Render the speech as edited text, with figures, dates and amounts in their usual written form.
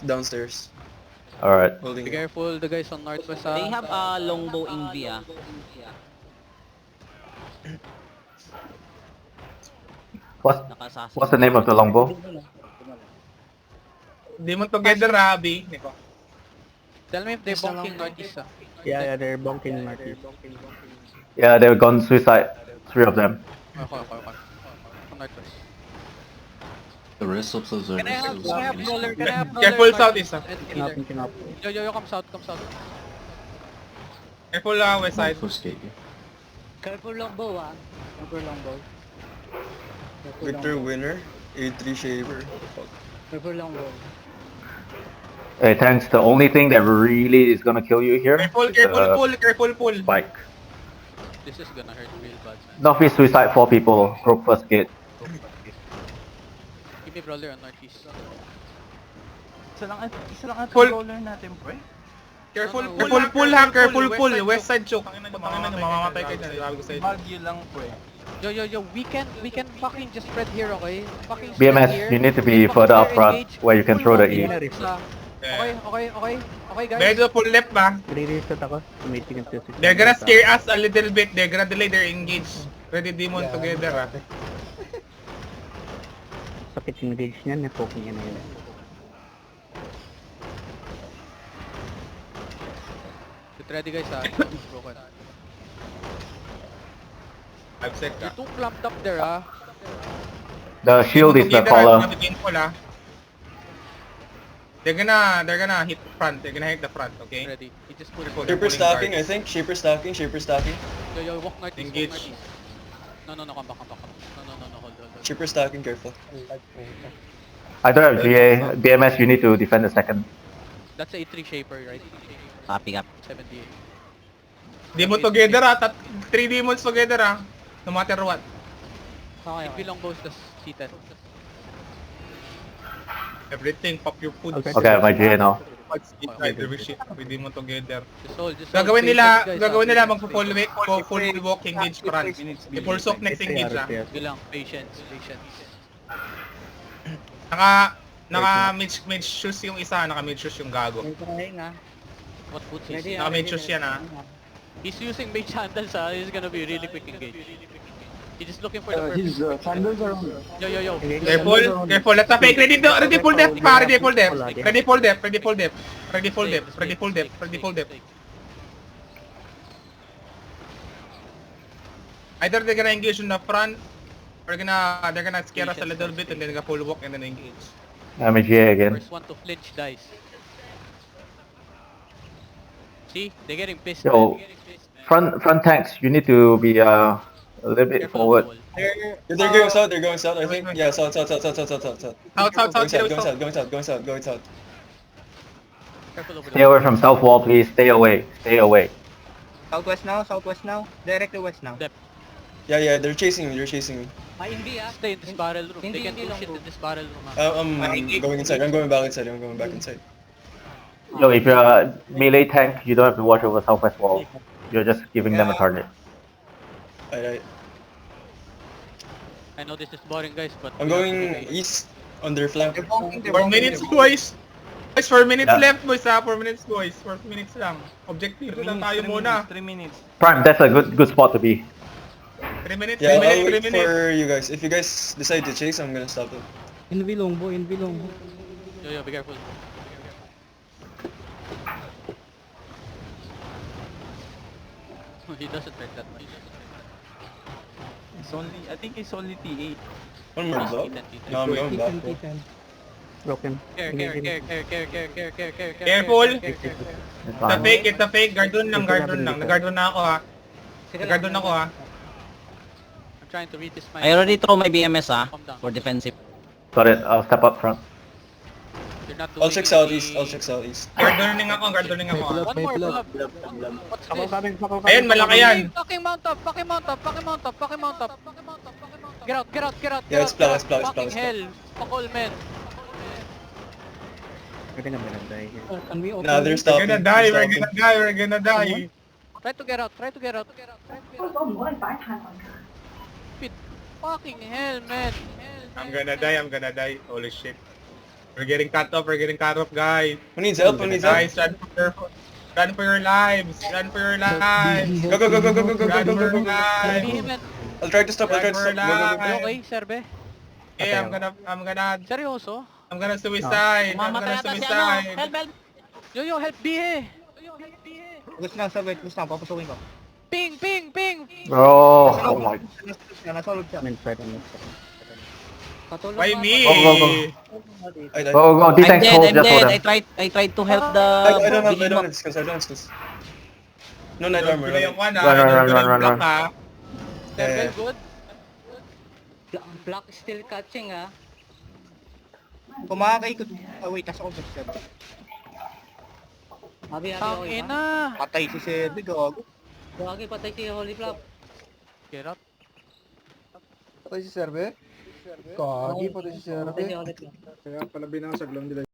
downstairs. Alright. Holding Be it. careful, the guys on northwest. They have a longbow in V What's the name of the longbow? Demon together, Abby. Niko. Tell me if they're bonking northeast. Yeah, they're bonking northeast. Yeah, they've gone suicide. 3 of them. Okay. On northwest. The rest of those are Can I have still roller? Can I have roller? Careful southeast, ah. Kinap. Yo, come south. Careful, west side. obfuscate you. Careful longbow, ah. Careful longbow. Victor winner. A3 shaver. Careful longbow. Hey, thanks. The only thing that really is gonna kill you here Careful, is careful pull. spike. This is gonna hurt real bad, man. Northeast suicide 4 people. Broke first gate. Give me brawler on northeast. Isa lang at Pull. roller natin, pre. Careful pull. West side choke. Ang ina nyo, mamamatay kayo dyan. Sabi ko sa inyo. Bagyo lang, pre. Yo, we can fucking just spread here, okay? Fucking spread BMS, here. you need to be Fucking further up clear front engage. where you can throw the E. Okay, guys. Medyo pull left ba? Re-reset ako. Tumitingin to six. They're gonna scare us a little bit. They're gonna delay their engage. Ready demon together, ah. Sakit yung engage niyan, na-poking niya na yun. Get ready, guys, ha? Broken. 5 sec, You're ah. too clumped up there, ha? The shield is the Together, ah. collar. Painful, ah. They're gonna hit front. They're gonna hit the front, okay? Ready. He just pulled. Careful. Shaper stacking, I think. Shaper stacking. Yo, walk northeast. Engage. Walk northeast. No, come back. No, hold. Shaper stacking, careful. I don't have GA. BMS, you need to defend the second. That's a 3 shaper, right? Copy up. 78. Demon together, ah. 3 demons together, ah. No matter what. If you long bows, that's C10. Everything, pop your food. Okay. Okay, my GA now. Every shit, every demon together. Just hold. Gagawin Patience, nila guys, magpo-full walk engage front. I-full soak next engage, ah. Yun lang, patience. Naka mid shoes yung isa, naka mid shoes yung gago. What boots is Naka mid shoes yan, ah. He's using mage sandals, ha? He's gonna be really quick engage. He's just looking for the perfect. His sandals are on. Yo. Careful. Let's fake. Ready full depth, pa. Ready full depth. Either they're gonna engage in the front, or they're gonna scare us a little bit, and then they're gonna full walk and then engage. I'm a GA again. First one to flinch dies. See? They're getting pissed. Yo, man. They're getting pissed, man. Front tanks, you need to be a little bit Careful, forward. Noel. They're going south, I think. Yeah, south. South. Going south. Careful over Stay there. away from south wall, please. Stay away. Southwest now. Directly west now. Yeah, they're chasing me. Stay in this barrel room. They can do shit in this barrel room, ha? I'm going inside. I'm going back inside. Yo, if you're a melee tank, you don't have to watch over southwest wall. You're just giving them a target. Alright. I know this is boring, guys, but... I'm going east on their flank. 4 minutes, boys. Guys, 4 minutes Yeah. left, boys, ha? 4 minutes, boys. 4 minutes lang. Objective lang tayo muna. 3 minutes. Prime, that's a good spot to be. 3 minutes, Yeah, 3 I'll minutes, wait 3 minutes. for you guys. If you guys decide to chase, I'm gonna stop it. Invi longbow. Yo, be careful. He doesn't hurt that much. I think it's only T8. One more block. T10. No, I'm going back. Broken. Care. Careful. It's It's a fine. fake, it's a fake. Guard doon lang. Nag-guard doon na ako, ha. I'm trying to read this mind. I already throw my BMS Calm down. for defensive. Got it. I'll step up front. You're not I'll doing check any- southeast. Guard doon ako, ha. One more, pull up. What's this? Ayun, malaki yan. Fucking mount up. Get out. Yeah, it's black. Fucking hell. Fuck all men. Pwede na meron here. Nah, they're We're stopping. gonna die, we're gonna die. Try to get out. Fucking hell, man. I'm gonna die. Holy shit. We're getting cut off, guys. Who needs help? Who needs help? Guys, run for your lives. Run for your lives. Go, go, go, go, go, go, go, Run go, for go, your go. lives. Vehement. I'll try to stop, I'll try to stop. Go, go, go. You okay, Serbe? Okay, I'm Seryoso? gonna suicide. I'm Mamatay gonna ata si ano. suicide. Help, help. Yo, help Bihe! Gusto na, sir, wait, gusto na, papasukin ko. Ping, ping, ping! Oh my. Nasolve siya. Patulong Why ka. me? Go, go, go. I died. Go, go. I'm D-Tank, dead, hold I'm just for dead. them. I tried to help the... I don't have Behemoth. skills, I don't have skills. No night Don't armor. play yung one, Run, run, Don't run, play run, yung run, block, run. ha? Serbe, good? Black still catching ah. Kung makakaikot, wait, nasa ko, sir. Abi, Tang okay ina! Patay si Sir, gago. Huwag patay si Holy Flap. Get up. Patay si Serbe? Kagi, patay si Serbe. Patay si Holy Flap. Kaya pala binasag lang nila